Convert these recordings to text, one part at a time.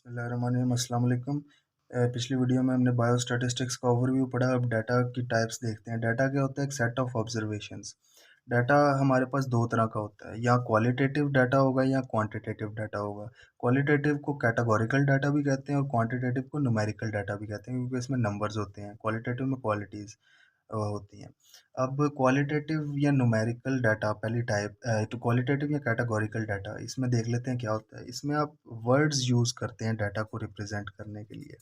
बिस्मिल्लाहिर्रहमानिर्रहीम, अस्सलाम वालेकुम। पिछली वीडियो में हमने बायोस्टैटिस्टिक्स का ओवरव्यू पढ़ा। अब डाटा की टाइप्स देखते हैं। डाटा क्या होता है? एक सेट ऑफ ऑब्जर्वेशंस। डाटा हमारे पास दो तरह का होता है, या क्वालिटेटिव डाटा होगा या क्वांटिटेटिव डाटा होगा। क्वालिटेटिव को कैटेगोरिकल डाटा भी कहते हैं और क्वांटिटेटिव को न्यूमेरिकल डाटा भी कहते हैं, क्योंकि इसमें नंबर्स होते हैं। क्वालिटेटिव में क्वालिटीज़ होती हैं। अब क्वालिटेटिव या न्यूमेरिकल डाटा पहली टाइप, तो क्वालिटेटिव या कैटेगोरिकल डाटा, इसमें देख लेते हैं क्या होता है। इसमें आप वर्ड्स यूज़ करते हैं डाटा को रिप्रेजेंट करने के लिए।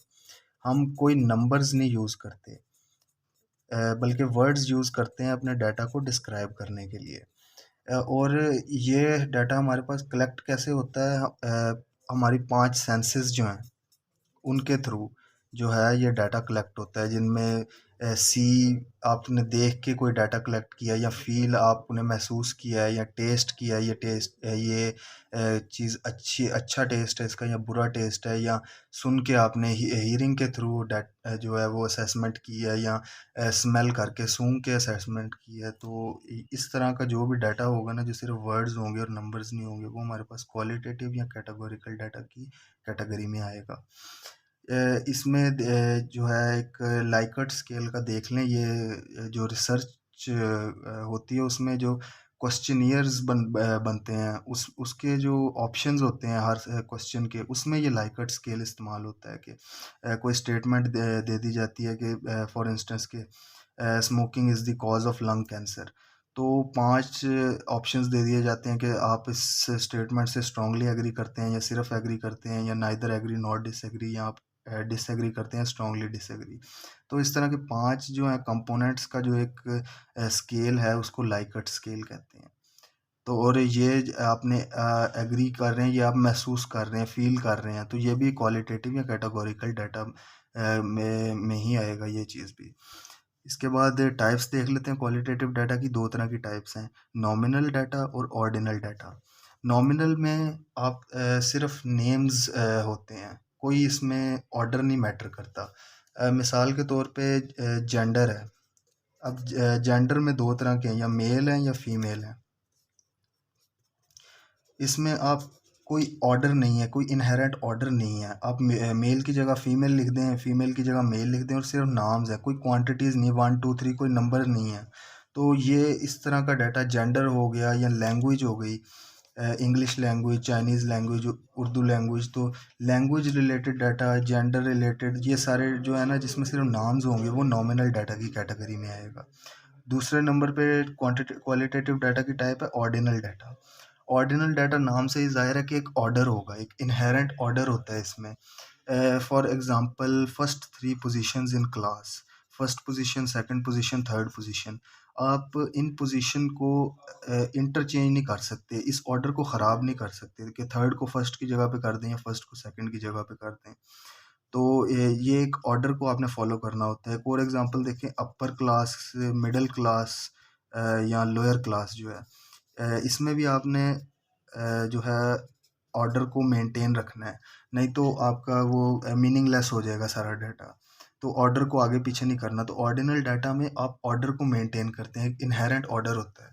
हम कोई नंबर्स नहीं यूज़ करते, बल्कि वर्ड्स यूज़ करते हैं अपने डाटा को डिस्क्राइब करने के लिए। और ये डाटा हमारे पास कलेक्ट कैसे होता है? हमारी 5 सेंसेस जो हैं उनके थ्रू जो है ये डाटा कलेक्ट होता है, जिनमें सी आपने देख के कोई डाटा कलेक्ट किया, या फील आपने महसूस किया है, या टेस्ट किया है, ये टेस्ट ये चीज़ अच्छा टेस्ट है इसका या बुरा टेस्ट है, या सुन के आपने हियरिंग के थ्रू जो है वो असेसमेंट की है, या स्मेल करके सूंघ के असेसमेंट की है। तो इस तरह का जो भी डाटा होगा ना, जो सिर्फ वर्ड्स होंगे और नंबर्स नहीं होंगे, वो हमारे पास क्वालिटेटिव या कैटेगोरिकल डाटा की कैटेगरी में आएगा। इसमें जो है एक लाइकर्ट स्केल का देख लें। ये जो रिसर्च होती है उसमें जो क्वेश्चनियर्स बनते हैं, उसके जो ऑप्शंस होते हैं हर क्वेश्चन के, उसमें ये लाइकर्ट स्केल इस्तेमाल होता है कि कोई स्टेटमेंट दे दी जाती है कि फॉर इंस्टेंस के smoking is the cause of lung cancer. तो 5 ऑप्शंस दे दिए जाते हैं कि आप इस स्टेटमेंट से स्ट्रांगली एग्री करते हैं, या सिर्फ एग्री करते हैं, या नाइदर एग्री नॉट डिसएग्री, या आप डिसएग्री करते हैं, स्ट्रांगली डिसएग्री। तो इस तरह के 5 जो हैं कंपोनेंट्स का जो एक स्केल है, उसको लाइकर्ट स्केल कहते हैं। तो और ये आपने एग्री कर रहे हैं, ये आप महसूस कर रहे हैं, फ़ील कर रहे हैं, तो ये भी क्वालिटेटिव या कैटेगोरिकल डाटा में ही आएगा ये चीज़ भी। इसके बाद टाइप्स देख लेते हैं। क्वालिटेटिव डाटा की 2 तरह की टाइप्स हैं, नॉमिनल डाटा और ऑर्डिनल डाटा। नॉमिनल में आप सिर्फ नेम्स होते हैं, कोई इसमें ऑर्डर नहीं मैटर करता। मिसाल के तौर पे जेंडर है। अब जेंडर में 2 तरह के हैं, या मेल हैं या फीमेल हैं। इसमें आप कोई ऑर्डर नहीं है, कोई इनहेरेंट ऑर्डर नहीं है। आप मेल की जगह फीमेल लिख दें, फीमेल की जगह मेल लिख दें, और सिर्फ नाम्स है, कोई क्वांटिटीज़ नहीं, 1 2 3 कोई नंबर नहीं है। तो ये इस तरह का डाटा जेंडर हो गया, या लैंग्वेज हो गई, English language, Chinese language, Urdu language. तो language related data, gender related, ये सारे जो है ना, जिसमें सिर्फ नाम्स होंगे, वो नॉमिनल डाटा की कैटेगरी में आएगा। दूसरे नंबर पे क्वालिटेटिव डाटा की टाइप है ऑर्डिनल डाटा। ऑर्डिनल डाटा नाम से ही ज़ाहिर है कि एक ऑर्डर होगा, एक इनहेरेंट ऑर्डर होता है इसमें। For example first 3 positions in class, first position, second position, third position. आप इन पोजीशन को इंटरचेंज नहीं कर सकते, इस ऑर्डर को ख़राब नहीं कर सकते कि थर्ड को फर्स्ट की जगह पे कर दें या फर्स्ट को सेकंड की जगह पे कर दें। तो ये एक ऑर्डर को आपने फॉलो करना होता है। फॉर एग्जांपल देखें, अपर क्लास, मिडिल क्लास या लोअर क्लास जो है, इसमें भी आपने जो है ऑर्डर को मेंटेन रखना है, नहीं तो आपका वो मीनिंगलेस हो जाएगा सारा डाटा। तो ऑर्डर को आगे पीछे नहीं करना। तो ऑर्डिनल डाटा में आप ऑर्डर को मेंटेन करते हैं, एक इनहेरेंट ऑर्डर होता है।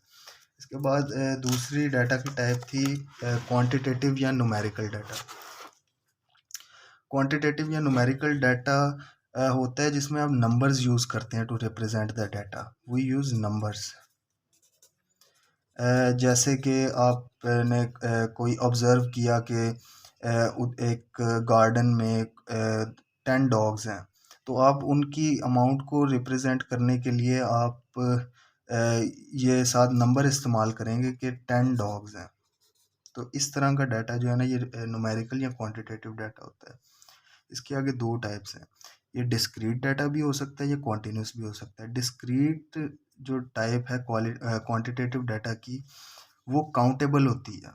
इसके बाद दूसरी डाटा की टाइप थी क्वांटिटेटिव या न्यूमेरिकल डाटा। क्वांटिटेटिव या न्यूमेरिकल डाटा होता है जिसमें आप नंबर्स यूज़ करते हैं to represent the data. We use numbers. जैसे कि आपने कोई ऑब्ज़र्व किया कि एक गार्डन में 10 डॉग्स हैं, तो आप उनकी अमाउंट को रिप्रेजेंट करने के लिए आप ये 7 नंबर इस्तेमाल करेंगे कि 10 डॉग्स हैं। तो इस तरह का डाटा जो है ना, ये न्यूमेरिकल या क्वांटिटेटिव डाटा होता है। इसके आगे 2 टाइप्स हैं। ये डिस्क्रीट डाटा भी हो सकता है, ये कॉन्टिन्यूस भी हो सकता है। डिस्क्रीट जो टाइप है क्वांटिटेटिव डाटा की, वो काउंटेबल होती है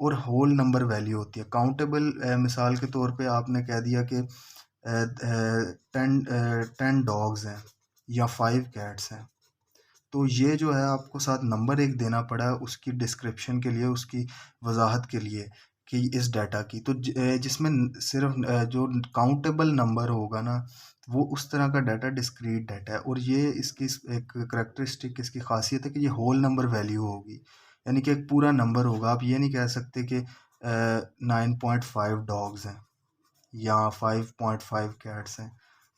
और होल नंबर वैल्यू होती है। काउंटेबल मिसाल के तौर पे आपने कह दिया कि 10 डॉग्स हैं या 5 कैट्स हैं, तो ये जो है आपको साथ नंबर एक देना पड़ा उसकी डिस्क्रिप्शन के लिए, उसकी वजाहत के लिए कि इस डाटा की। तो जिसमें सिर्फ जो काउंटेबल नंबर होगा ना, वो उस तरह का डाटा डिस्क्रीट डाटा है। और ये इसकी एक करेक्टरिस्टिक, इसकी खासियत है कि ये होल नंबर वैल्यू होगी, यानी कि एक पूरा नंबर होगा। आप ये नहीं कह सकते कि 9.5 डॉग्स हैं या 5.5 कैट्स हैं,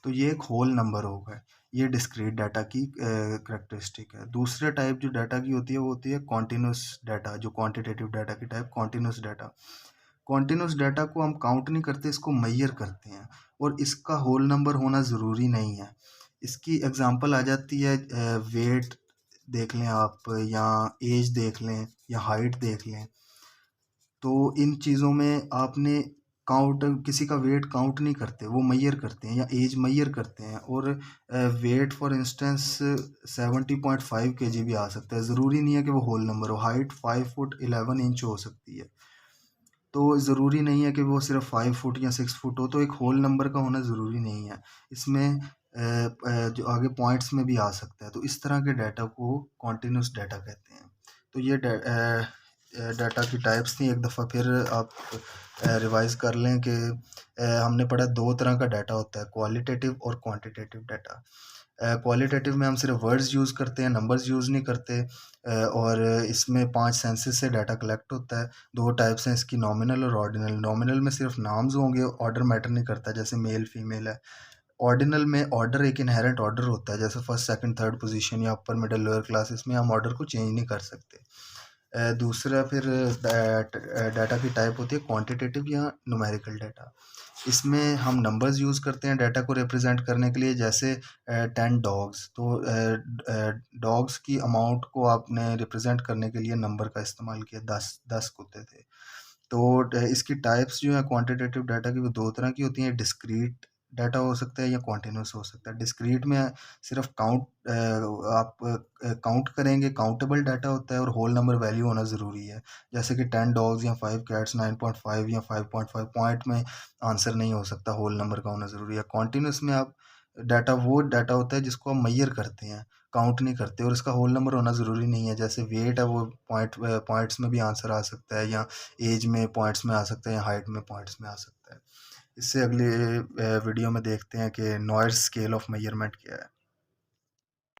तो ये एक होल नंबर होगा। ये डिस्क्रीट डाटा की करैक्टरिस्टिक है। दूसरे टाइप जो डाटा की होती है वो होती है कॉन्टिन्यूस डाटा, जो क्वांटिटेटिव डाटा की type continuous data. Continuous data को हम काउंट नहीं करते, इसको मेजर करते हैं, और इसका होल नंबर होना ज़रूरी नहीं है। इसकी एग्जांपल आ जाती है वेट देख लें आप, या एज देख लें, या हाइट देख लें। तो इन चीज़ों में आपने काउंट, किसी का वेट काउंट नहीं करते, वो मेजर करते हैं, या एज मेजर करते हैं। और वेट फॉर इंस्टेंस 70.5 kg भी आ सकता है, ज़रूरी नहीं है कि वो होल नंबर हो। हाइट 5 फुट 11 इंच हो सकती है, तो ज़रूरी नहीं है कि वो सिर्फ 5 फुट या 6 फुट हो, तो एक होल नंबर का होना ज़रूरी नहीं है। इसमें जो आगे पॉइंट्स में भी आ सकता है। तो इस तरह के डाटा को कॉन्टिन्यूस डाटा कहते हैं। तो ये डाटा की टाइप्स थी। एक दफ़ा फिर आप रिवाइज़ कर लें कि हमने पढ़ा दो तरह का डाटा होता है, क्वालिटेटिव और क्वांटिटेटिव डाटा। क्वालिटेटिव में हम सिर्फ वर्ड्स यूज़ करते हैं, नंबर्स यूज़ नहीं करते। और इसमें 5 सेंसेस से डाटा कलेक्ट होता है। दो टाइप्स हैं इसकी, नॉमिनल और ऑर्डिनल। नॉमिनल में सिर्फ नाम्स होंगे, ऑर्डर मैटर नहीं करता, जैसे मेल फीमेल है। ऑर्डिनल में ऑर्डर एक इनहेरेंट ऑर्डर होता है, जैसे फर्स्ट सेकंड थर्ड पोजीशन या अपर मिडिल लोअर क्लास, इसमें हम ऑर्डर को चेंज नहीं कर सकते। दूसरा फिर डाटा की टाइप होती है क्वांटिटेटिव या न्यूमेरिकल डाटा। इसमें हम नंबर्स यूज़ करते हैं डाटा को रिप्रेजेंट करने के लिए, जैसे 10 डॉग्स। तो डॉग्स की अमाउंट को आपने रिप्रेजेंट करने के लिए नंबर का इस्तेमाल किया, 10 कुत्ते थे। तो इसकी टाइप्स जो है क्वांटिटेटिव डाटा की, वो दो तरह की होती हैं। डिस्क्रीट डाटा हो सकता है या कॉन्टिन्यूस हो सकता है। डिस्क्रीट में सिर्फ आप काउंट करेंगे, काउंटेबल डाटा होता है, और होल नंबर वैल्यू होना ज़रूरी है। जैसे कि 10 डॉग्स या 5 कैट्स 9.5 या 5.5 पॉइंट में आंसर नहीं हो सकता, होल नंबर का होना ज़रूरी है। कॉन्टिन्यूस में आप डाटा, वो डाटा होता है जिसको आप मेजर करते हैं, काउंट नहीं करते, और इसका होल नंबर होना ज़रूरी नहीं है। जैसे वेट है, वो पॉइंट्स में भी आंसर आ सकता है, या एज में पॉइंट्स में आ सकता है, या हाइट में पॉइंट्स में आ सकता है। इससे अगले वीडियो में देखते हैं कि नॉइज़ स्केल ऑफ मेजरमेंट क्या है।